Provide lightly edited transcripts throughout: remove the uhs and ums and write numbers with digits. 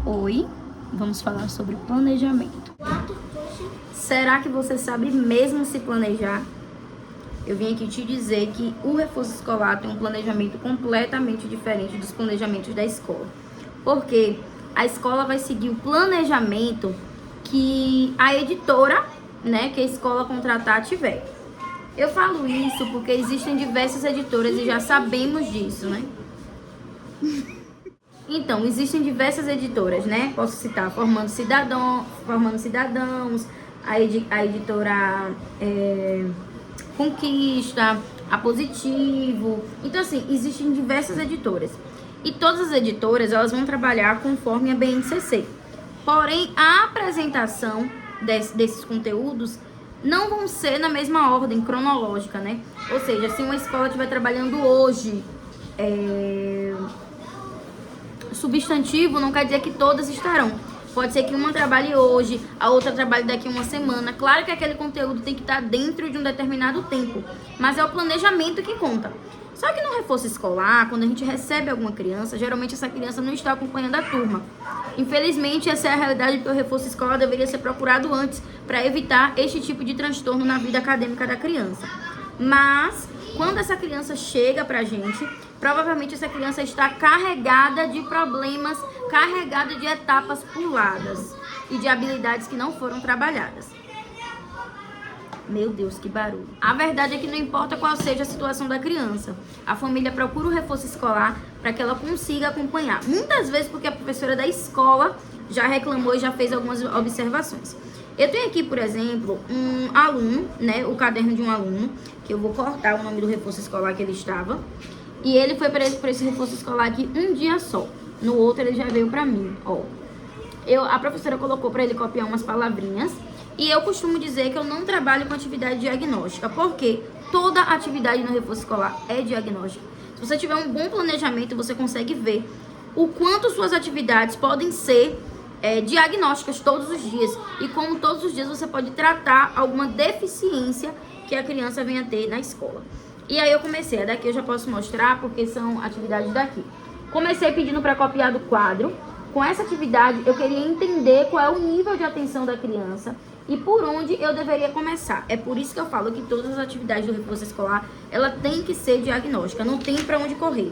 Oi, vamos falar sobre planejamento. Será que você sabe mesmo se planejar? Eu vim aqui te dizer que o reforço escolar tem um planejamento completamente diferente dos planejamentos da escola. Porque a escola vai seguir o planejamento que a editora, que a escola contratar tiver. Eu falo isso porque existem diversas editoras e já sabemos disso, Então, existem diversas editoras, Posso citar Formando Cidadãos, a editora Conquista, a Positivo. Então, assim, existem diversas editoras. E todas as editoras, elas vão trabalhar conforme a BNCC. Porém, a apresentação desses conteúdos não vão ser na mesma ordem cronológica, Ou seja, se uma escola estiver trabalhando hoje substantivo, não quer dizer que todas estarão. Pode ser que uma trabalhe hoje, a outra trabalhe daqui a uma semana. Claro que aquele conteúdo tem que estar dentro de um determinado tempo, mas é o planejamento que conta. Só que no reforço escolar, quando a gente recebe alguma criança, geralmente essa criança não está acompanhando a turma. Infelizmente, essa é a realidade, porque o reforço escolar deveria ser procurado antes para evitar este tipo de transtorno na vida acadêmica da criança. Mas, quando essa criança chega pra gente, provavelmente essa criança está carregada de problemas, carregada de etapas puladas e de habilidades que não foram trabalhadas. Meu Deus, que barulho. A verdade é que não importa qual seja a situação da criança, a família procura o reforço escolar para que ela consiga acompanhar. Muitas vezes porque a professora da escola já reclamou e já fez algumas observações. Eu tenho aqui, por exemplo, um aluno, o caderno de um aluno, que eu vou cortar o nome do reforço escolar que ele estava. E ele foi para esse reforço escolar aqui um dia só. No outro ele já veio para mim, A professora colocou para ele copiar umas palavrinhas. E eu costumo dizer que eu não trabalho com atividade diagnóstica, porque toda atividade no reforço escolar é diagnóstica. Se você tiver um bom planejamento, você consegue ver o quanto suas atividades podem ser diagnósticas todos os dias. E como todos os dias você pode tratar alguma deficiência que a criança venha ter na escola. E aí eu comecei, daqui eu já posso mostrar, porque são atividades daqui. Comecei pedindo para copiar do quadro. Com essa atividade, eu queria entender qual é o nível de atenção da criança e por onde eu deveria começar. É por isso que eu falo que todas as atividades do reforço escolar, ela tem que ser diagnóstica, não tem para onde correr.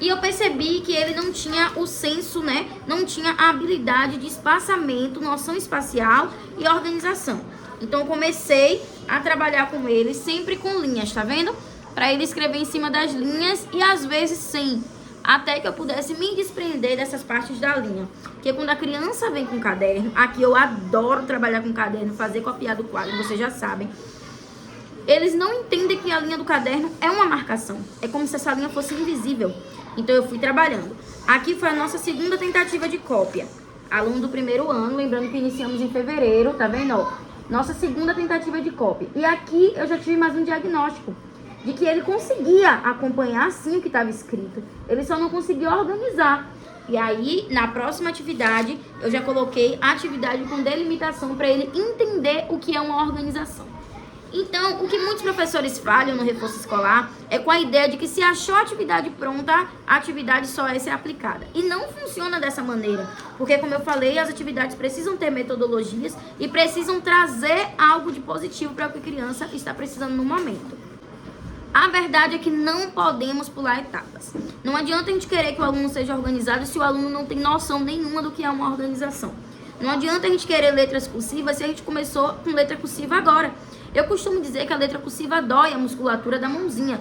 E eu percebi que ele não tinha o senso, não tinha a habilidade de espaçamento, noção espacial e organização. Então eu comecei a trabalhar com ele sempre com linhas, tá vendo? Para ele escrever em cima das linhas e às vezes sem, até que eu pudesse me desprender dessas partes da linha. Porque quando a criança vem com caderno, aqui eu adoro trabalhar com caderno, fazer copiar do quadro, vocês já sabem. Eles não entendem que a linha do caderno é uma marcação. É como se essa linha fosse invisível. Então eu fui trabalhando. Aqui foi a nossa segunda tentativa de cópia. Aluno do primeiro ano, lembrando que iniciamos em fevereiro, tá vendo? Nossa segunda tentativa de cópia. E aqui eu já tive mais um diagnóstico de que ele conseguia acompanhar sim o que estava escrito. Ele só não conseguia organizar. E aí, na próxima atividade, eu já coloquei a atividade com delimitação para ele entender o que é uma organização. Então, o que muitos professores falham no reforço escolar é com a ideia de que se achou a atividade pronta, a atividade só é ser aplicada. E não funciona dessa maneira, porque como eu falei, as atividades precisam ter metodologias e precisam trazer algo de positivo para o que a criança está precisando no momento. A verdade é que não podemos pular etapas. Não adianta a gente querer que o aluno seja organizado se o aluno não tem noção nenhuma do que é uma organização. Não adianta a gente querer letras cursivas se a gente começou com letra cursiva agora. Eu costumo dizer que a letra cursiva dói a musculatura da mãozinha,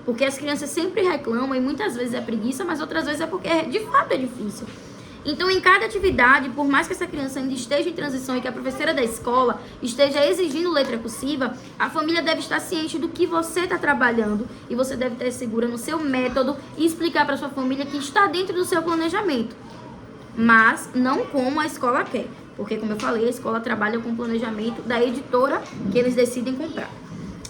Porque as crianças sempre reclamam e muitas vezes é preguiça, mas outras vezes é porque de fato é difícil. Então, em cada atividade, por mais que essa criança ainda esteja em transição e que a professora da escola esteja exigindo letra cursiva, a família deve estar ciente do que você está trabalhando e você deve estar segura no seu método e explicar para sua família que está dentro do seu planejamento, mas não como a escola quer, porque, como eu falei, a escola trabalha com o planejamento da editora que eles decidem comprar.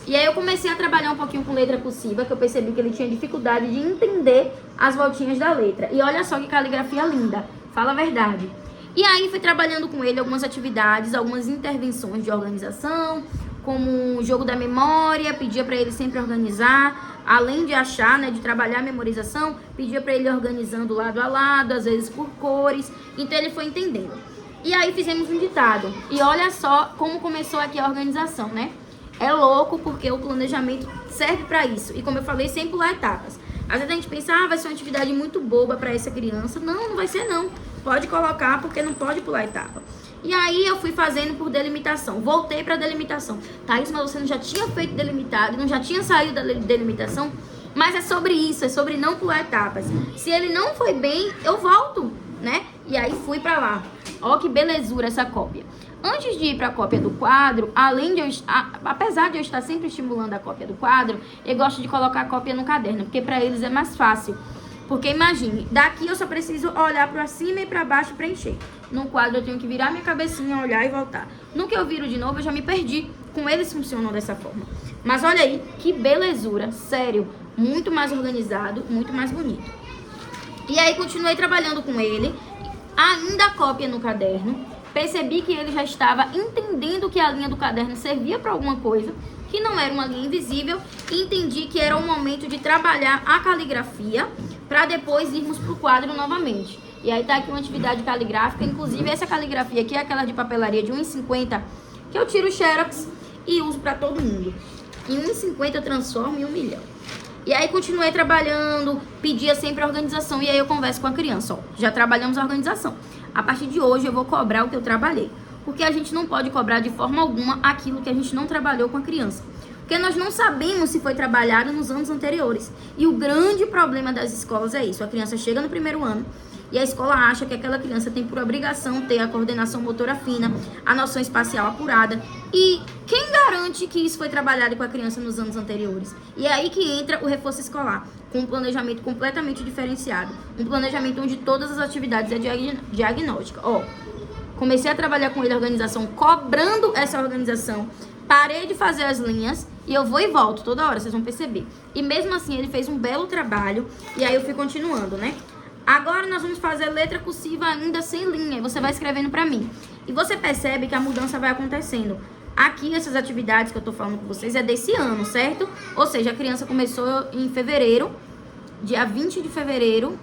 E aí eu comecei a trabalhar um pouquinho com letra cursiva, que eu percebi que ele tinha dificuldade de entender as voltinhas da letra. E olha só que caligrafia linda. Fala a verdade. E aí fui trabalhando com ele algumas atividades, algumas intervenções de organização, como o jogo da memória, pedia para ele sempre organizar, além de achar, né, de trabalhar a memorização, pedia para ele organizando lado a lado, às vezes por cores, então ele foi entendendo. E aí fizemos um ditado, e olha só como começou aqui a organização, né? É louco porque o planejamento serve para isso, e como eu falei, sem pular etapas. Às vezes a gente pensa, vai ser uma atividade muito boba para essa criança. Não, não vai ser não, pode colocar porque não pode pular etapa. E aí eu fui fazendo por delimitação. Voltei para delimitação. Thaís, mas você não já tinha feito delimitado, não já tinha saído da delimitação? Mas é sobre isso, é sobre não pular etapas. Se ele não foi bem, eu volto, né? E aí fui para lá. Ó que belezura essa cópia. Antes de ir para a cópia do quadro, além de apesar de eu estar sempre estimulando a cópia do quadro, eu gosto de colocar a cópia no caderno, porque para eles é mais fácil. Porque imagine, daqui eu só preciso olhar para cima e para baixo e preencher. No quadro eu tenho que virar minha cabecinha, olhar e voltar. No que eu viro de novo eu já me perdi. Com eles funcionam dessa forma. Mas olha aí, que belezura, sério. Muito mais organizado, muito mais bonito. E aí continuei trabalhando com ele, ainda a cópia no caderno. Percebi que ele já estava entendendo que a linha do caderno servia para alguma coisa, que não era uma linha invisível, e entendi que era o momento de trabalhar a caligrafia para depois irmos para o quadro novamente. E aí tá aqui uma atividade caligráfica, inclusive essa caligrafia aqui é aquela de papelaria de R$1,50, que eu tiro o xerox e uso para todo mundo. Em R$1,50 eu transformo em 1 milhão. E aí continuei trabalhando, pedia sempre a organização, e aí eu converso com a criança, ó, já trabalhamos a organização. A partir de hoje eu vou cobrar o que eu trabalhei, porque a gente não pode cobrar de forma alguma aquilo que a gente não trabalhou com a criança. Porque nós não sabemos se foi trabalhado nos anos anteriores. E o grande problema das escolas é isso, a criança chega no primeiro ano, e a escola acha que aquela criança tem por obrigação ter a coordenação motora fina, a noção espacial apurada. E quem garante que isso foi trabalhado com a criança nos anos anteriores? E é aí que entra o reforço escolar, com um planejamento completamente diferenciado. Um planejamento onde todas as atividades é diagnóstica. Comecei a trabalhar com ele a organização, cobrando essa organização. Parei de fazer as linhas e eu vou e volto toda hora, vocês vão perceber. E mesmo assim ele fez um belo trabalho e aí eu fui continuando, né? Agora nós vamos fazer letra cursiva ainda sem linha, e você vai escrevendo pra mim. E você percebe que a mudança vai acontecendo. Aqui, essas atividades que eu tô falando com vocês é desse ano, certo? Ou seja, a criança começou em fevereiro, dia 20 de fevereiro,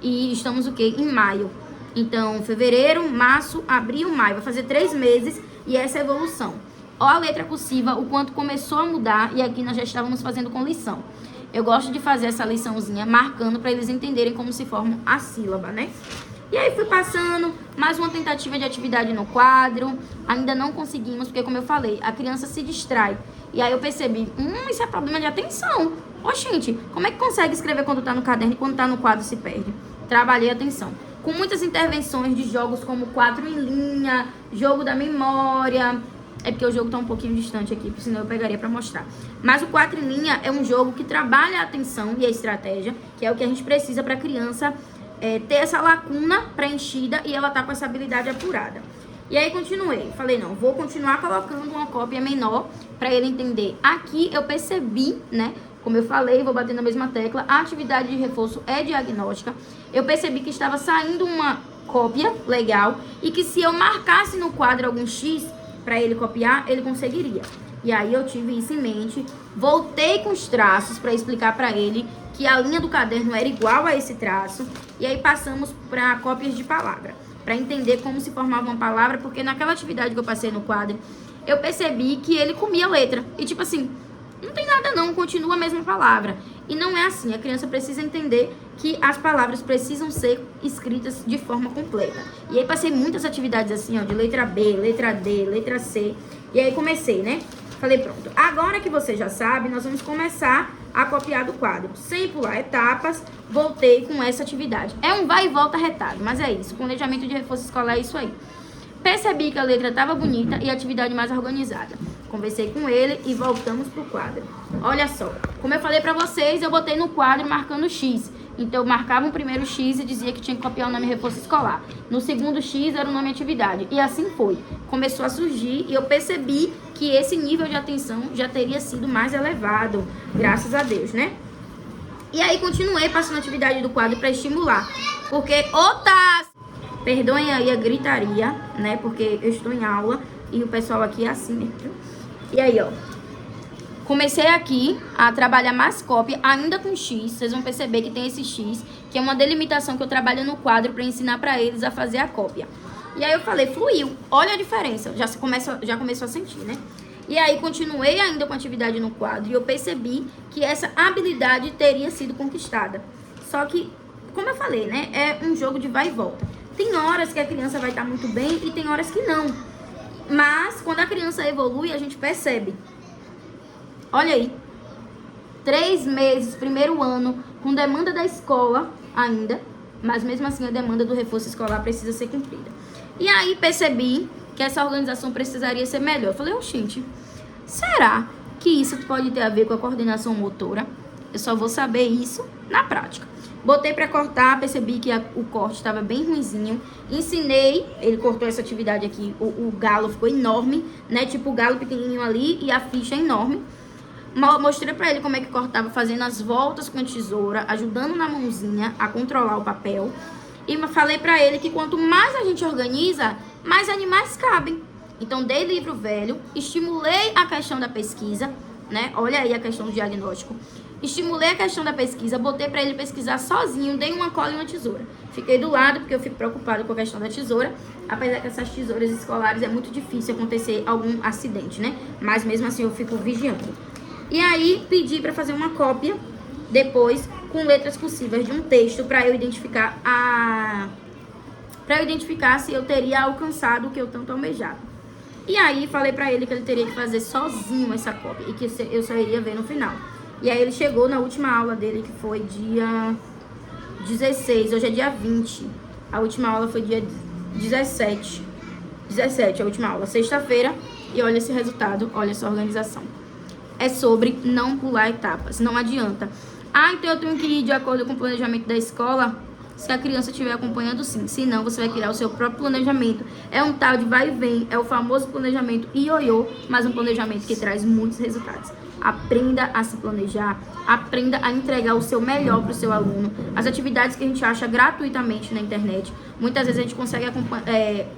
e estamos o quê? Em maio. Então, fevereiro, março, abril, maio. Vai fazer 3 meses e essa é a evolução. Ó a letra cursiva, o quanto começou a mudar, e aqui nós já estávamos fazendo com lição. Eu gosto de fazer essa liçãozinha marcando para eles entenderem como se forma a sílaba, né? E aí fui passando, mais uma tentativa de atividade no quadro. Ainda não conseguimos, porque como eu falei, a criança se distrai. E aí eu percebi, isso é problema de atenção. Gente, como é que consegue escrever quando tá no caderno e quando tá no quadro se perde? Trabalhei a atenção. Com muitas intervenções de jogos como 4 em linha, jogo da memória. É porque o jogo tá um pouquinho distante aqui, senão eu pegaria pra mostrar. Mas o 4 em linha é um jogo que trabalha a atenção e a estratégia, que é o que a gente precisa pra criança ter essa lacuna preenchida e ela tá com essa habilidade apurada. E aí continuei, falei não, vou continuar colocando uma cópia menor pra ele entender. Aqui eu percebi, né, como eu falei, vou bater na mesma tecla, a atividade de reforço é diagnóstica. Eu percebi que estava saindo uma cópia legal e que se eu marcasse no quadro algum X para ele copiar, ele conseguiria. E aí eu tive isso em mente, voltei com os traços para explicar para ele que a linha do caderno era igual a esse traço, e aí passamos para cópias de palavra, para entender como se formava uma palavra, porque naquela atividade que eu passei no quadro, eu percebi que ele comia letra, e tipo assim, não tem nada não, continua a mesma palavra. E não é assim, a criança precisa entender que as palavras precisam ser escritas de forma completa. E aí passei muitas atividades assim, ó, de letra B, letra D, letra C. E aí comecei, né? Falei, pronto, agora que você já sabe, nós vamos começar a copiar do quadro. Sem pular etapas, voltei com essa atividade. É um vai e volta retado, mas é isso. Planejamento de reforço escolar é isso aí. Percebi que a letra estava bonita e a atividade mais organizada. Conversei com ele e voltamos pro quadro. Olha só, como eu falei pra vocês, eu botei no quadro marcando X. Então eu marcava o primeiro X e dizia que tinha que copiar o nome reforço escolar. No segundo X era o nome atividade. E assim foi. Começou a surgir e eu percebi que esse nível de atenção já teria sido mais elevado. Graças a Deus, né? E aí continuei passando a atividade do quadro pra estimular. Porque, perdoem aí a gritaria, né? Porque eu estou em aula e o pessoal aqui é assim mesmo, viu? E aí, ó. Comecei aqui a trabalhar mais cópia, ainda com X. Vocês vão perceber que tem esse X, que é uma delimitação que eu trabalho no quadro para ensinar para eles a fazer a cópia. E aí eu falei, fluiu. Olha a diferença. Já começou a sentir, né? E aí continuei ainda com a atividade no quadro e eu percebi que essa habilidade teria sido conquistada. Só que, como eu falei, né? É um jogo de vai e volta. Tem horas que a criança vai estar muito bem e tem horas que não. Mas, quando a criança evolui, a gente percebe. Olha aí, 3 meses, primeiro ano, com demanda da escola ainda, mas mesmo assim a demanda do reforço escolar precisa ser cumprida. E aí percebi que essa organização precisaria ser melhor. Eu falei, gente, será que isso pode ter a ver com a coordenação motora? Eu só vou saber isso na prática. Botei pra cortar, percebi que o corte estava bem ruinzinho. Ensinei, ele cortou essa atividade aqui, o galo ficou enorme, né? Tipo o galo pequenininho ali e a ficha enorme. Mostrei pra ele como é que cortava, fazendo as voltas com a tesoura, ajudando na mãozinha a controlar o papel. E falei pra ele que quanto mais a gente organiza, mais animais cabem. Então, dei livro velho, estimulei a questão da pesquisa, né? Olha aí a questão do diagnóstico. Estimulei a questão da pesquisa, botei pra ele pesquisar sozinho, dei uma cola e uma tesoura. Fiquei do lado, porque eu fico preocupada com a questão da tesoura. Apesar que essas tesouras escolares é muito difícil acontecer algum acidente, né? Mas mesmo assim eu fico vigiando. E aí, pedi para fazer uma cópia, depois, com letras cursivas de um texto, para eu identificar se eu teria alcançado o que eu tanto almejava. E aí, falei para ele que ele teria que fazer sozinho essa cópia, e que eu só iria ver no final. E aí, ele chegou na última aula dele, que foi dia 16, hoje é dia 20. A última aula foi dia 17. 17, a última aula, sexta-feira. E olha esse resultado, olha essa organização. É sobre não pular etapas, não adianta. Ah, então eu tenho que ir de acordo com o planejamento da escola? Se a criança estiver acompanhando, sim. Se não, você vai criar o seu próprio planejamento. É um tal de vai e vem, é o famoso planejamento ioiô, mas um planejamento que traz muitos resultados. Aprenda a se planejar, aprenda a entregar o seu melhor para o seu aluno. As atividades que a gente acha gratuitamente na internet, muitas vezes a gente consegue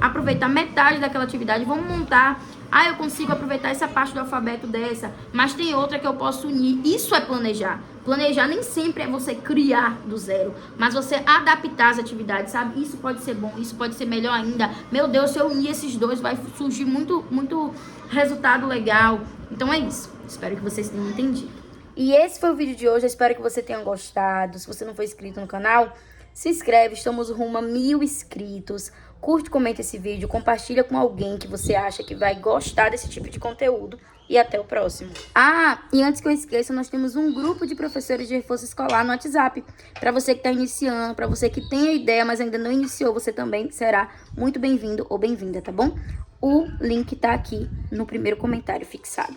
aproveitar metade daquela atividade. Vamos montar, eu consigo aproveitar essa parte do alfabeto dessa, mas tem outra que eu posso unir. Isso é planejar. Planejar nem sempre é você criar do zero, mas você adaptar as atividades, sabe? Isso pode ser bom, isso pode ser melhor ainda. Meu Deus, se eu unir esses dois, vai surgir muito resultado legal. Então é isso. Espero que vocês tenham entendido. E esse foi o vídeo de hoje. Eu espero que você tenha gostado. Se você não for inscrito no canal, se inscreve. Estamos rumo a 1000 inscritos. Curte, comenta esse vídeo. Compartilha com alguém que você acha que vai gostar desse tipo de conteúdo. E até o próximo. E antes que eu esqueça, nós temos um grupo de professores de reforço escolar no WhatsApp. Para você que está iniciando, para você que tem a ideia, mas ainda não iniciou, você também será muito bem-vindo ou bem-vinda, tá bom? O link tá aqui no primeiro comentário fixado.